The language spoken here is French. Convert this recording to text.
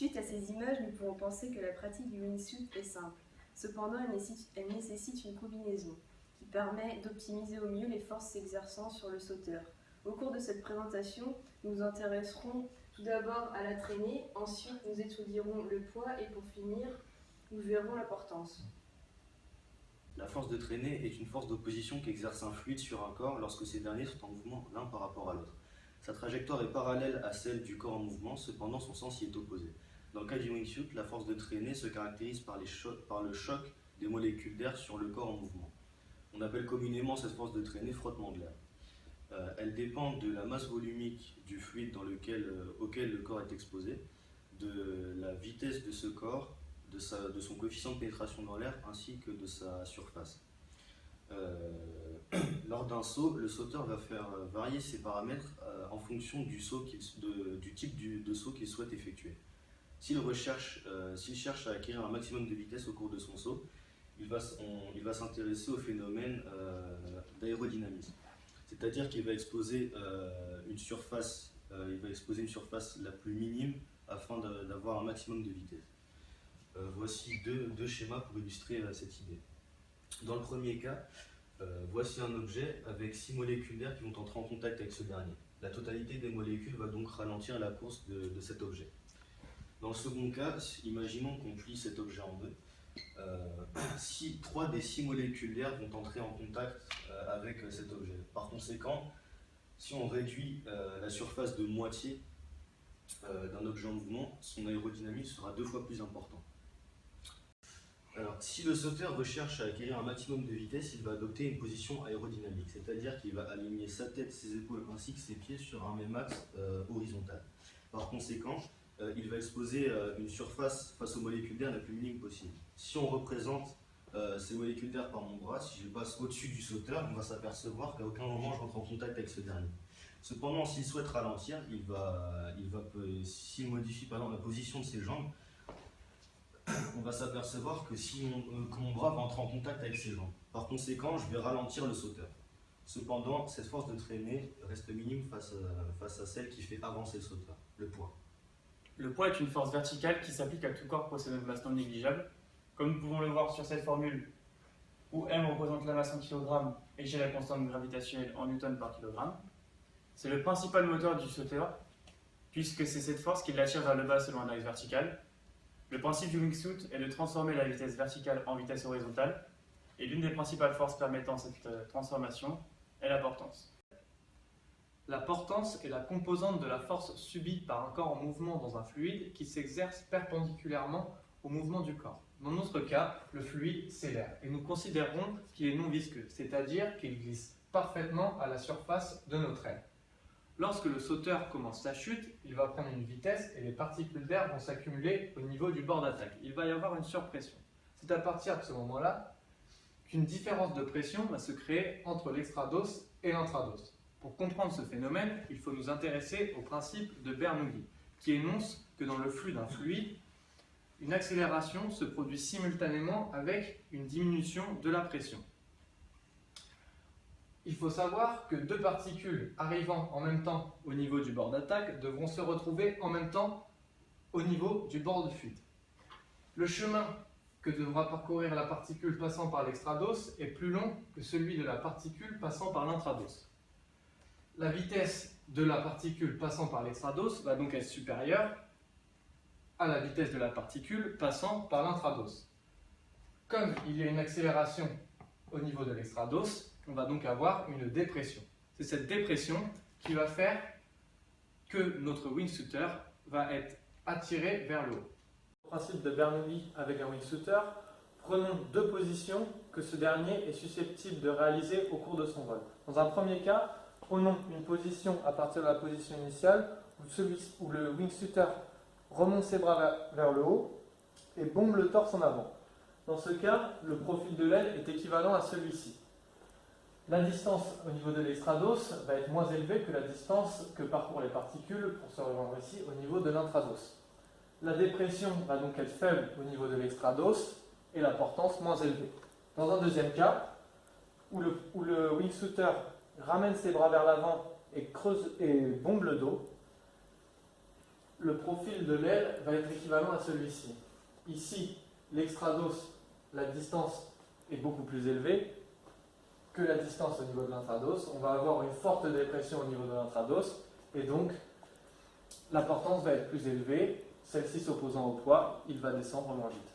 Suite à ces images, nous pouvons penser que la pratique du wingsuit est simple. Cependant, elle nécessite une combinaison qui permet d'optimiser au mieux les forces s'exerçant sur le sauteur. Au cours de cette présentation, nous nous intéresserons tout d'abord à la traînée, ensuite nous étudierons le poids et pour finir, nous verrons la portance. La force de traînée est une force d'opposition qu'exerce un fluide sur un corps lorsque ces derniers sont en mouvement l'un par rapport à l'autre. Sa trajectoire est parallèle à celle du corps en mouvement, cependant son sens y est opposé. Dans le cas du wingsuit, la force de traînée se caractérise par le choc des molécules d'air sur le corps en mouvement. On appelle communément cette force de traînée frottement de l'air. Elle dépend de la masse volumique du fluide auquel le corps est exposé, de la vitesse de ce corps, de son coefficient de pénétration dans l'air ainsi que de sa surface. Lors d'un saut, le sauteur va faire varier ses paramètres en fonction du type de saut qu'il souhaite effectuer. S'il cherche à acquérir un maximum de vitesse au cours de son saut, il va s'intéresser au phénomène d'aérodynamisme. C'est-à-dire qu'il va exposer une surface la plus minime afin d'avoir un maximum de vitesse. Voici deux schémas pour illustrer cette idée. Dans le premier cas, voici un objet avec 6 molécules d'air qui vont entrer en contact avec ce dernier. La totalité des molécules va donc ralentir la course de cet objet. Dans le second cas, imaginons qu'on plie cet objet en deux. 3 des 6 molécules d'air vont entrer en contact avec cet objet. Par conséquent, si on réduit la surface de moitié d'un objet en mouvement, son aérodynamisme sera 2 fois plus important. Alors, si le sauteur recherche à acquérir un maximum de vitesse, il va adopter une position aérodynamique, c'est-à-dire qu'il va aligner sa tête, ses épaules ainsi que ses pieds sur un même axe horizontal. Par conséquent, il va exposer une surface face aux molécules d'air la plus minime possible. Si on représente ces molécules d'air par mon bras, si je passe au-dessus du sauteur, on va s'apercevoir qu'à aucun moment je rentre en contact avec ce dernier. Cependant, s'il souhaite ralentir, s'il modifie par exemple la position de ses jambes, on va s'apercevoir que mon bras va entrer en contact avec ses jambes. Par conséquent, je vais ralentir le sauteur. Cependant, cette force de traînée reste minime face à celle qui fait avancer le sauteur, le poids. Le poids est une force verticale qui s'applique à tout corps possédant une masse non négligeable. Comme nous pouvons le voir sur cette formule, où M représente la masse en kg et G la constante gravitationnelle en newton par kilogramme. C'est le principal moteur du sauteur, puisque c'est cette force qui l'attire vers le bas selon un axe vertical. Le principe du wingsuit est de transformer la vitesse verticale en vitesse horizontale, et l'une des principales forces permettant cette transformation est la portance. La portance est la composante de la force subie par un corps en mouvement dans un fluide qui s'exerce perpendiculairement au mouvement du corps. Dans notre cas, le fluide, c'est l'air, et nous considérons qu'il est non visqueux, c'est-à-dire qu'il glisse parfaitement à la surface de notre aile. Lorsque le sauteur commence sa chute, il va prendre une vitesse et les particules d'air vont s'accumuler au niveau du bord d'attaque. Il va y avoir une surpression. C'est à partir de ce moment-là qu'une différence de pression va se créer entre l'extrados et l'intrados. Pour comprendre ce phénomène, il faut nous intéresser au principe de Bernoulli, qui énonce que dans le flux d'un fluide, une accélération se produit simultanément avec une diminution de la pression. Il faut savoir que 2 particules arrivant en même temps au niveau du bord d'attaque devront se retrouver en même temps au niveau du bord de fuite. Le chemin que devra parcourir la particule passant par l'extrados est plus long que celui de la particule passant par l'intrados. La vitesse de la particule passant par l'extrados va donc être supérieure à la vitesse de la particule passant par l'intrados. Comme il y a une accélération au niveau de l'extrados, on va donc avoir une dépression. C'est cette dépression qui va faire que notre wingsuiter va être attiré vers le haut. Au principe de Bernoulli avec un wingsuiter, prenons 2 positions que ce dernier est susceptible de réaliser au cours de son vol. Dans un premier cas, prenons une position à partir de la position initiale où le wingsuiter remonte ses bras vers le haut et bombe le torse en avant. Dans ce cas, le profil de l'aile est équivalent à celui-ci. La distance au niveau de l'extrados va être moins élevée que la distance que parcourent les particules pour se rejoindre ici au niveau de l'intrados. La dépression va donc être faible au niveau de l'extrados et la portance moins élevée. Dans un deuxième cas, où le wingsuiter ramène ses bras vers l'avant et bombe le dos, le profil de l'aile va être équivalent à celui-ci. Ici, l'extrados, la distance est beaucoup plus élevée que la distance au niveau de l'intrados. On va avoir une forte dépression au niveau de l'intrados et donc la portance va être plus élevée. Celle-ci s'opposant au poids, il va descendre moins vite.